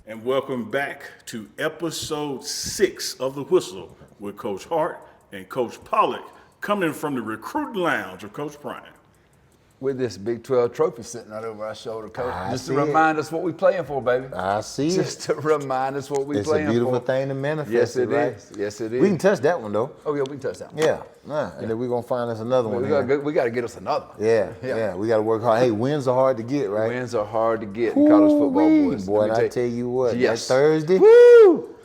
And welcome back to episode 6 of The Whistle with Coach Hart and Coach Pollock, coming from the recruiting lounge of Coach Prime. With this Big 12 trophy sitting right over our shoulder, Coach. Just to see it. remind us what we're playing for, baby. I see it. Just to remind us what we're It's playing a beautiful for. thing to manifest. Yes, it right? is. Yes, it is. We can touch that one though. Oh, yeah, we can touch that one. Yeah, and then we're gonna find us another one. We got to get us another one. Yeah. We got to work hard. Hey, wins are hard to get, right? Wins are hard to get in college football, boys. Boy, and I tell you what, Yes. that Thursday, Woo!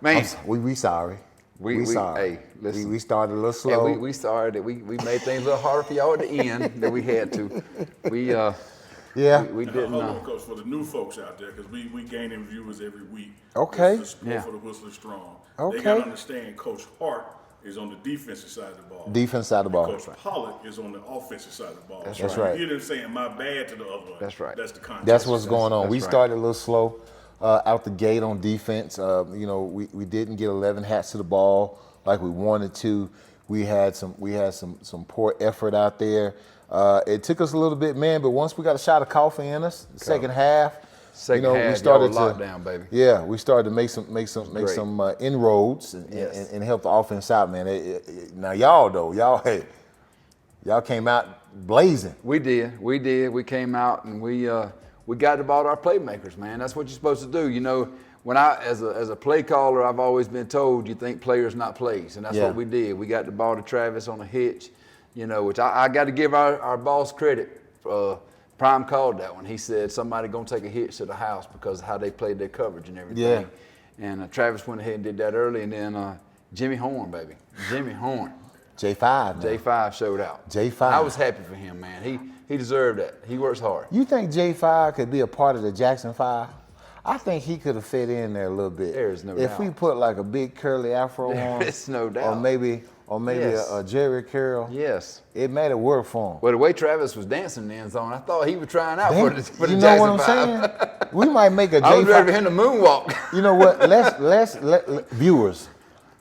Man. we sorry. We sorry. Hey, listen. We started a little slow. Hey, we started. We made things a little harder for y'all at the end than we had to. We didn't. Hold on, Coach, for the new folks out there, because we gaining viewers every week. Okay. The support for the Whistler strong. Okay. They got to understand Coach Hart is on the defensive side of the ball. Defense side of the ball. Coach Pollock is on the offensive side of the ball. That's right. You hear them saying my bad to the other one. That's right. That's the context. That's what's going on. That's We right. started a little slow out the gate on defense. We didn't get 11 hats to the ball like we wanted to. We had some poor effort out there. It took us a little bit, man, but once we got a shot of coffee in us, the second half, Second half, we started y'all were to locked down, baby. Yeah, we started to make some inroads and help the offense out, man. Now y'all came out blazing. We did. We came out and we got the ball to our playmakers, man. That's what you're supposed to do. You know, when as a play caller, I've always been told you think players, not plays, and that's what we did. We got the ball to Travis on a hitch, you know, which I got to give our boss credit. Prime called that one. He said somebody gonna take a hitch to the house because of how they played their coverage and everything. Yeah. And Travis went ahead and did that early, and then Jimmy Horn, baby, Jimmy Horn. J5. Man. J5 showed out. J5. I was happy for him, man. He deserved that. He works hard. You think J5 could be a part of the Jackson 5? I think he could have fit in there a little bit. There's no if doubt. we put like a big curly afro on, There's no doubt. or maybe Yes. a Jerry Curl. Yes. It made it work for him. Well, the way Travis was dancing in the end zone, I thought he was trying out for the You know Jackson what I'm 5. saying? We might make a I was ready for J5. him to moonwalk. You know what? Viewers,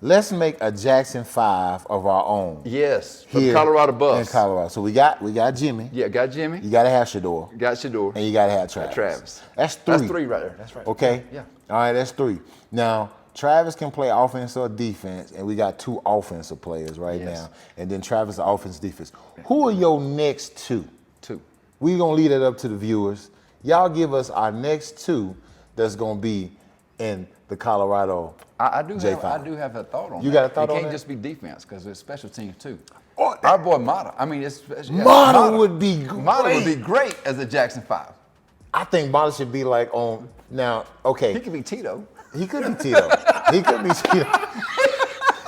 let's make a Jackson 5 of our own. Yes, from Here Colorado Buffs. In Colorado. So we got Jimmy. Yeah, got Jimmy, You got to have Shador. got Shador, And you got to have Travis. Travis. That's 3. That's 3 right there. That's right. Okay? Yeah. All right, that's 3. Now, Travis can play offense or defense, and we got 2 offensive players right Yes. now. And then Travis, the offense, defense. Who are your next 2? 2. We're going to leave it up to the viewers. Y'all give us our next 2 that's going to be in the Colorado I do J5. have a thought on that. You got a thought on It can't that? just be defense because it's special teams too. Oh, Our boy Mata. I mean, Mata would be great. Mata would be great as a Jackson 5. I think Bonner should be like on now. Okay, He could be Tito. he could be Tito. He could be Tito.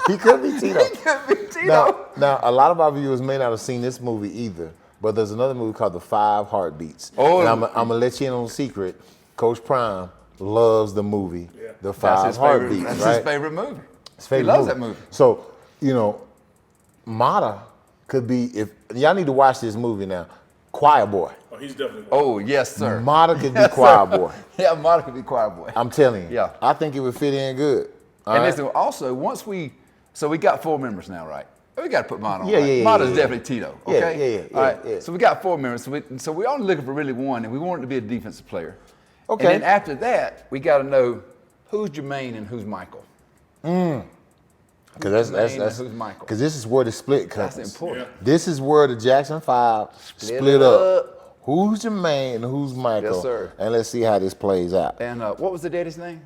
He could be Tito. He could be Tito. Now, a lot of our viewers may not have seen this movie either, but there's another movie called The 5 Heartbeats. Oh. And I'm gonna let you in on a secret. Coach Prime loves the movie The That's 5 his favorite. Heartbeats. That's right? his favorite movie. His favorite He loves that movie. So, Mata could be, if y'all need to watch this movie now, Choir Boy. Oh, he's definitely. Oh, yes, sir. Mata could be Yes, Choir sir. Boy. Yeah, Mata could be choir boy. I'm telling you. Yeah. I think it would fit in good. All And right? listen, also, so we got 4 members now, right? We got to put Mata on. Yeah, right? yeah, yeah, Mata's yeah. definitely Tito, Yeah, okay? yeah, All right, yeah. so we got 4 members. So we're only looking for really one, and we want it to be a defensive player. Okay. And then after that, we got to know who's Jermaine and who's Michael. Because Jermaine that's and who's Michael. because this is where the split comes. That's important. This is where the Jackson 5 split up. Who's Jermaine and who's Michael? Yes, sir. And let's see how this plays out. And what was the daddy's name?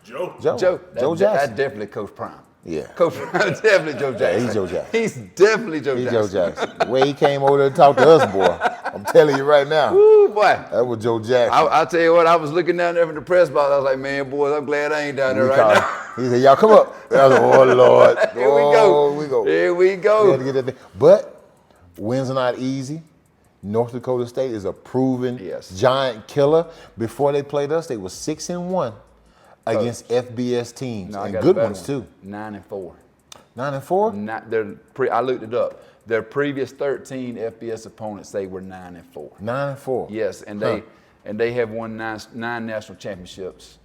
Joe. Joe Joe Jackson. That's definitely Coach Prime. Yeah. Coach Prime, definitely Joe Jackson. he's Joe Jackson. He's definitely Joe He's Jackson. Joe Jackson. The way he came over there to talk to us, boy. I'm telling you right now. Ooh, boy. That was Joe Jackson. I'll tell you what, I was looking down there from the press box. I was like, man, boys, I'm glad I ain't down there We right called now. him. He said, y'all come up. I was like, oh, Lord. Here we go. Oh, we go. Here we We had go. to get that thing. But wins are not easy. North Dakota State is a proven giant killer. Before they played us, they were 6-1 against FBS teams No, I and got a good better ones one. too. 9-4. 9-4. I looked it up. Their previous 13 FBS opponents, they were 9-4. 9-4. Yes, and they have won nine national championships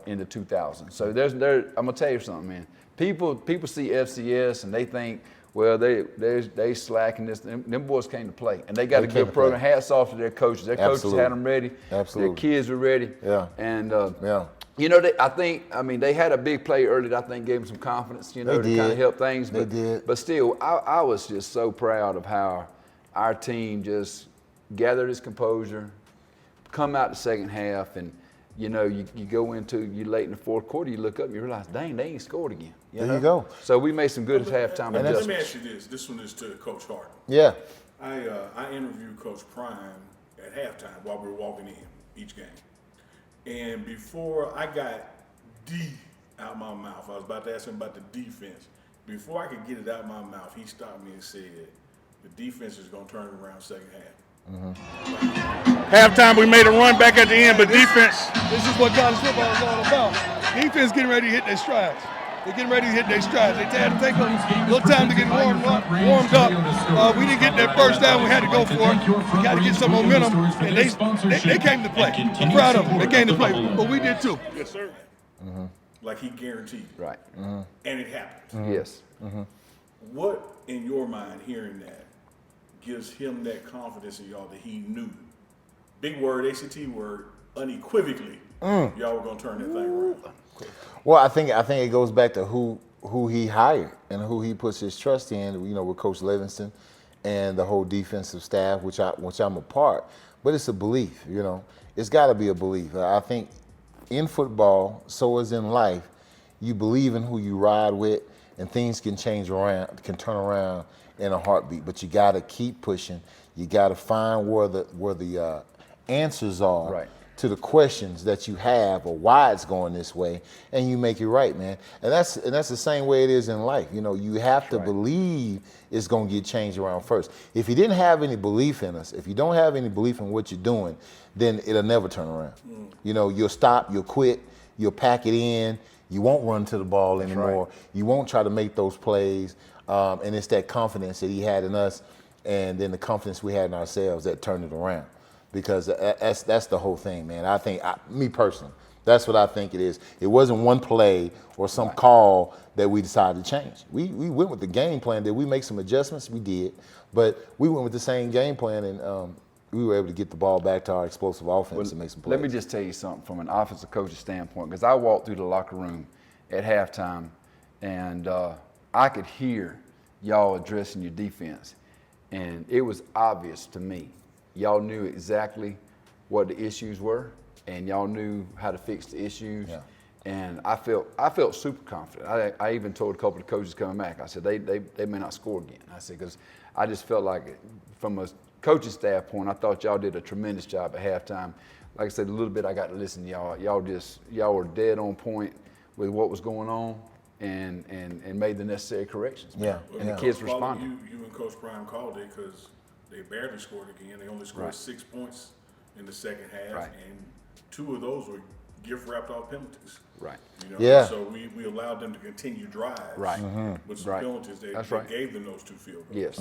in the 2000s. So I'm gonna tell you something, man. People see FCS and they think Well, they slacking this. Them boys came to play, and they got a good program. Hats off to their coaches. Their coaches had them ready. Absolutely. Their kids were ready. Yeah. And yeah. you know, they had a big play early that I think gave them some confidence. You know, to kind of help things. They did. But still, I was just so proud of how our team just gathered its composure, come out the second half, and you know, you go into you late in the fourth quarter, you look up and you realize, dang, they ain't scored again. There you go. So we made some good halftime adjustments. Let me ask you this. This one is to Coach Hart. Yeah. I interviewed Coach Prime at halftime while we were walking in each game. And before I got D out my mouth, I was about to ask him about the defense. Before I could get it out my mouth, he stopped me and said, the defense is going to turn it around second half. Halftime, we made a run back at the end, but defense. This is what college football is all about. Defense getting ready to hit their strides. They're getting ready to hit their strides. They had to take a little time to get warmed up. We didn't get that first down. We had to go for it. We got to get some momentum, and they came to play. I'm proud of them. They came to play, but we did too. Yes, sir. Like he guaranteed. Right. And it happened. Yes. What, in your mind, hearing that, gives him that confidence in y'all that he knew? Big word, ACT word, unequivocally, y'all were going to turn that thing around. Well, I think it goes back to who he hired and who he puts his trust in. You know, with Coach Livingston and the whole defensive staff, which I'm a part. But it's a belief. You know, it's got to be a belief. I think in football, so as in life, you believe in who you ride with, and things can change around, can turn around in a heartbeat. But you got to keep pushing. You got to find where the answers are. Right. To the questions that you have or why it's going this way, and you make it right, man. And that's the same way it is in life. You know, you have to believe it's going to get changed around first. If you didn't have any belief in us, if you don't have any belief in what you're doing, then it'll never turn around. You know, you'll stop, you'll quit, you'll pack it in, you won't run to the ball anymore, you won't try to make those plays, and it's that confidence that he had in us, and then the confidence we had in ourselves that turned it around. Because that's the whole thing, man. I think, me personally, that's what I think it is. It wasn't one play or some call that we decided to change. We went with the game plan. Did we make some adjustments? We did. But we went with the same game plan, and we were able to get the ball back to our explosive offense and make some plays. Let me just tell you something from an offensive coach's standpoint, because I walked through the locker room at halftime, and I could hear y'all addressing your defense. And it was obvious to me. Y'all knew exactly what the issues were, and y'all knew how to fix the issues. Yeah. And I felt super confident. I even told a couple of coaches coming back, I said, they may not score again. I said, because I just felt like, from a coaching staff point, I thought y'all did a tremendous job at halftime. Like I said, a little bit I got to listen to y'all. Y'all were dead on point with what was going on, and made the necessary corrections. Yeah. And the kids responded. You and Coach Prime called it because they barely scored again. They only scored 6 points in the second half, and 2 of those were gift-wrapped off penalties. Right. You know? Yeah. So we allowed them to continue drives. Right. With some penalties. They gave them those 2 field goals.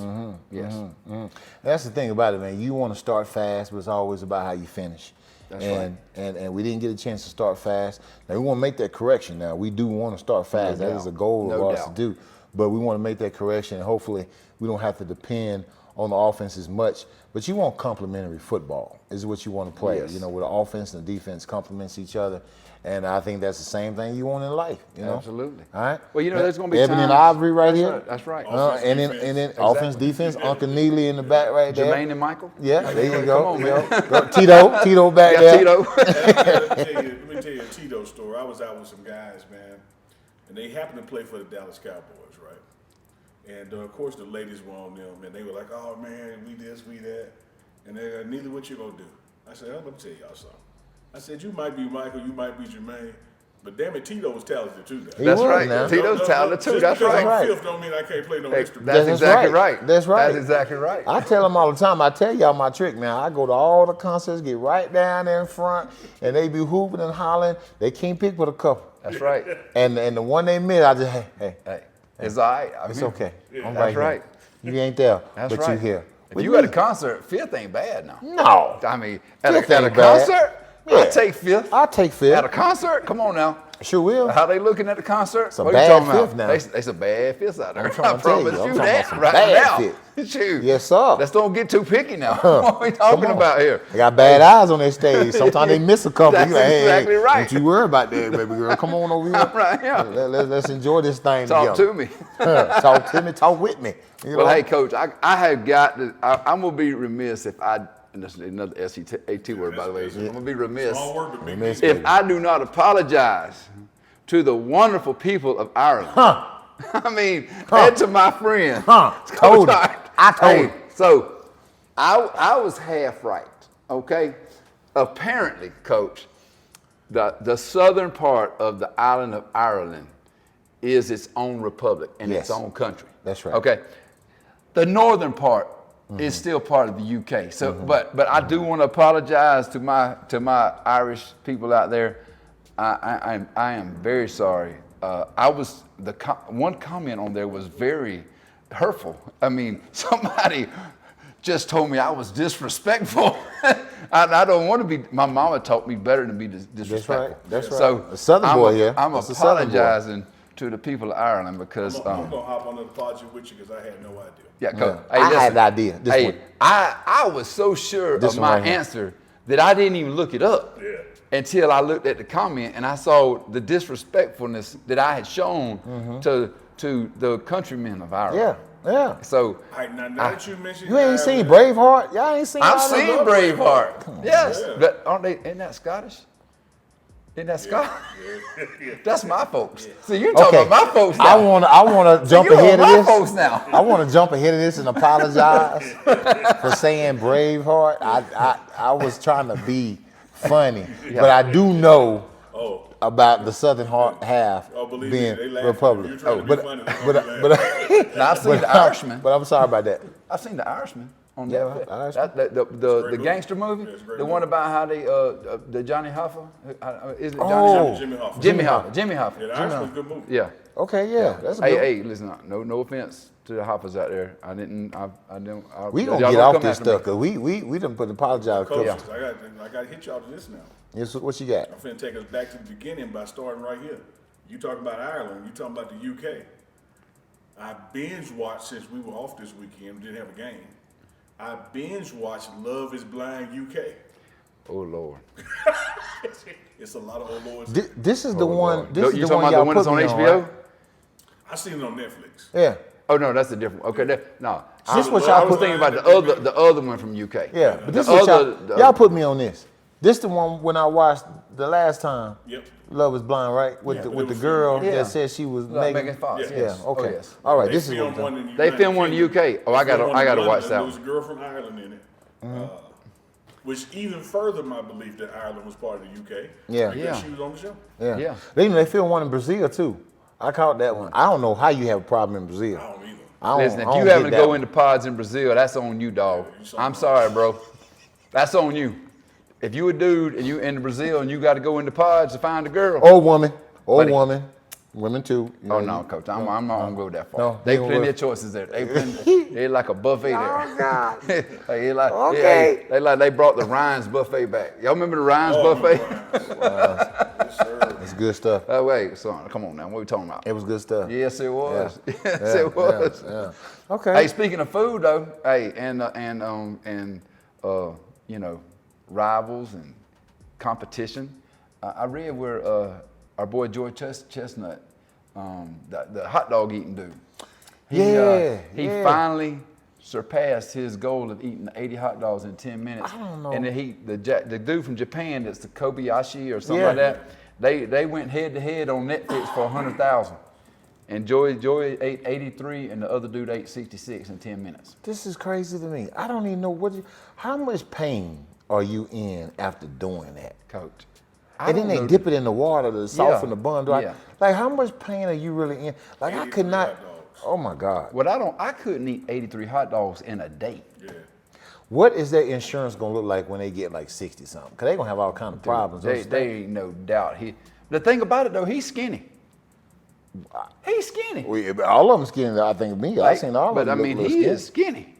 Yes. Yes. That's the thing about it, man. You want to start fast, but it's always about how you finish. That's right. And we didn't get a chance to start fast. Now, we want to make that correction now. We do want to start fast. That is a goal of ours to do. But we want to make that correction, and hopefully we don't have to depend on the offense as much. But you want complementary football is what you want to play. Yes. You know, where the offense and the defense complements each other. And I think that's the same thing you want in life. You know? Absolutely. All right. Well, you know, there's going to be Ebony times. and Ivory right here. That's right. And then offense, defense. Uncle Neely in the back right there. Jermaine and Michael. Yeah, there you go. Come on, man. Go. Tito back there. Tito. Let me tell you a Tito story. I was out with some guys, man, and they happened to play for the Dallas Cowboys, right? And of course the ladies were on them, and they were like, "Oh man, we this, we that," and they're like, "Neely, what you gonna do?" I said, "Let me tell y'all something." I said, "You might be Michael, you might be Jermaine, but damn it, Tito was talented too." That's right. Now. Tito's talented too. That's right. I'm fifth don't mean I can't play no extra. That's exactly right. That's right. That's exactly right. I tell them all the time. I tell y'all my trick, man. I go to all the concerts, get right down there in front, and they be hooping and hollering. They can't pick but a couple. That's right. And the one they miss, I just hey. It's all right. It's okay. I'm That's right here. You ain't there, That's but you here. If you at a concert, fifth ain't bad now. No. I mean, Fifth at a ain't bad. concert? I take fifth. I'll take fifth. At a concert? Come on now. Sure will. How they looking at the concert? It's a What bad you talking fifth about? now. They some bad fifths out there. I'm trying I to tell promise you. I'm you talking about that some right bad now. Shoot. Yes, sir. Let's don't get too picky now. What are we talking Come on. about here? They got bad eyes on their stage. Sometimes they miss a couple. That's You like, hey, exactly right. Don't you worry about that, baby girl. Come on over here. Right, yeah. Let's enjoy this thing Talk together. to me. Talk to me. Talk with me. You Well, know? hey, Coach, I have got to, I'm going to be remiss if I, and that's another SAT word, by the way, so I'm going to be remiss Small word, but big Remiss, deal. if I do not apologize to the wonderful people of Ireland. I mean, and to my friend. Told him. I told him. So, I was half right, okay? Apparently, Coach, the southern part of the island of Ireland is its own republic and its Yes. own country. That's right. Okay. The northern part is still part of the UK. So, but I do want to apologize to my Irish people out there. I am very sorry. One comment on there was very hurtful. I mean, somebody just told me I was disrespectful. I don't want to be. My mama taught me better than be disrespectful. That's right. So A Southern boy here. I'm That's a Southern boy. apologizing to the people of Ireland because I'm going to hop on the apology with you because I had no idea. yeah, Coach. Yeah. I had the idea. This Hey, one. I was so sure This of one my right here. answer that I didn't even look it up until I looked at the comment and I saw the disrespectfulness that I had shown to the countrymen of Ireland. Yeah. So All right, now that you mentioned You ain't seen Ireland, Braveheart? Y'all ain't seen I've all seen that? Braveheart. Yes, Yeah. but aren't they? Isn't that Scottish? Isn't that Scottish? That's my folks. See, you talking Okay. about my folks now. I wanna jump you ahead on of my this. folks now. I want to jump ahead of this and apologize for saying Braveheart. I was trying to be funny, but I do know about the southern half Oh, believe being me, they laugh. Republic. You're trying to be But funny. Now, I've seen the Irishman. But I'm sorry about that. I've seen the Irishman on Yeah, Netflix. Irishman. The great movie. gangster movie, Yeah, it's a great the movie. one about how they the Johnny Hoffa. Is it Oh. Johnny? Jimmy Hoffa. Jimmy Hoffa. Jimmy Yeah, Hoffa. the Irishman's a good movie. Yeah. Okay, yeah, that's a good. Hey, listen. No offense to the Hoffas out there. I didn't. We y'all gonna get don't off come this after me. stuff because we done put apologize. Coaches, I got to hit y'all to this now. Yes, what you got? I'm finna take us back to the beginning by starting right here. You talking about Ireland, you talking about the UK. I binge watched since we were off this weekend, we didn't have a game. I binge watched Love is Blind UK. Oh Lord. It's a lot of old lords. This is the one. Lord. This No, is you the talking one about the y'all one put that's on me HBO? right? I seen it on Netflix. Yeah. Oh no, that's a different. Okay, no. This I what was y'all I was put. thinking about the other one from UK. Yeah, but this The is what other- y'all put me on this. This the one when I watched the last time. Yep. Love is Blind, right? With Yeah, the but with it the was girl Yeah. that said she was Like Megan. Megan Fox. Yeah. Yes. Yeah. Okay. Oh, yes. All right. They This is what filmed we're one doing. in They United filmed one in Kingdom. UK. Oh, I They filmed one in gotta watch London. that There one. was a girl from Ireland in it. Which even furthered my belief that Ireland was part of the UK. Yeah. Because Yeah. she was on the show. Yeah. Yeah. They filmed one in Brazil too. I caught that one. I don't know how you have a problem in Brazil. I don't either. I don't, Listen, I if don't you get having to that go one. into pods in Brazil, that's on you, dog. Yeah, you something I'm else. sorry, bro. That's on you. If you a dude and you in Brazil and you got to go into pods to find a girl. Old woman. Old Buddy. woman. Women too. You Oh know, no, coach, I'm not gonna go that far. No, They you ain't plenty gonna of choices there. They like a buffet there. Oh, God. Hey, like, Okay. they brought the Ryan's buffet back. Y'all remember the Ryan's Oh, buffet? yes, sir. It's good stuff. Oh wait, son, come on now. What are we talking about? It was good stuff. Yes, it was. Yeah. Yes, Yeah, it was. yeah. Okay. Hey, speaking of food though, hey, and you know, rivals and competition. I read where our boy George Chestnut, the hot dog eating dude. He finally surpassed his goal of eating 80 hot dogs in 10 minutes. I don't know. And then the dude from Japan, that's the Kobayashi or something Yeah. like that. They went head to head on Netflix for 100,000. And Joey ate 83, and the other dude ate 66 in 10 minutes. This is crazy to me. I don't even know how much pain are you in after doing that? Coach. And then they dip it in the water to soften the bun. Yeah. Like, how much pain are you really in? Like, I could 83 not. hot dogs. Oh my God. I couldn't eat 83 hot dogs in a day. Yeah. What is their insurance gonna look like when they get like 60 something? Cause they gonna have all kind of problems. They ain't no doubt. The thing about it though, he's skinny. He's skinny. All of them skinny. I think me. I've seen all of them. But I mean, he is skinny.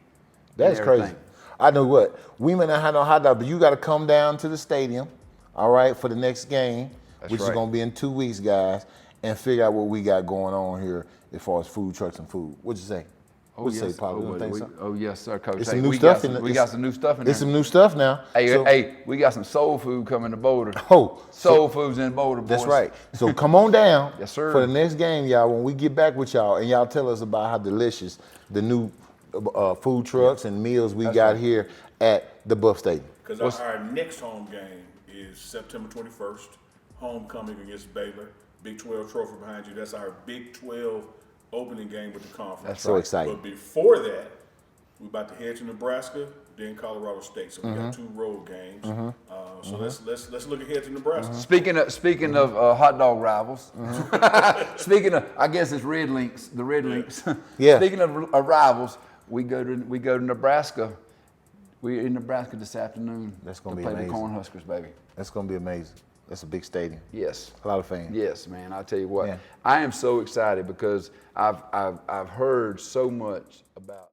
That's and crazy. everything. I know what. We may not have no hot dog, but you got to come down to the stadium all right, for the next game, which is right. going to be in 2 weeks, guys, and figure out what we got going on here as far as food trucks and food. What'd you say? What'd you say, Pollock? You think so? Oh yes, sir, Coach. It's Hey, some new we stuff got in some, the- we got some new stuff in there. There's some new stuff now. Hey, So- hey, we got some soul food coming to Boulder. Oh, soul food's in Boulder, boys. That's right. So come on down Yes, sir. for the next game, y'all. When we get back with y'all, and y'all tell us about how delicious the new food trucks and meals we got here at the Buff Stadium. Because our next home game is September 21st, homecoming against Baylor. Big 12 trophy behind you. That's our Big 12 opening game with the conference. That's so exciting. But before that, we're about to head to Nebraska, then Colorado State. So we got 2 road games. So let's look ahead to Nebraska. Speaking of hot dog rivals, speaking of, I guess it's Red Links, the Red Links. Yeah. Speaking of rivals, we go to Nebraska. We're in Nebraska this afternoon. That's gonna be play amazing. the Cornhuskers, baby. That's going to be amazing. That's a big stadium. Yes. A lot of fans. Yes, man. I'll tell you what. Yeah. I am so excited because I've heard so much about.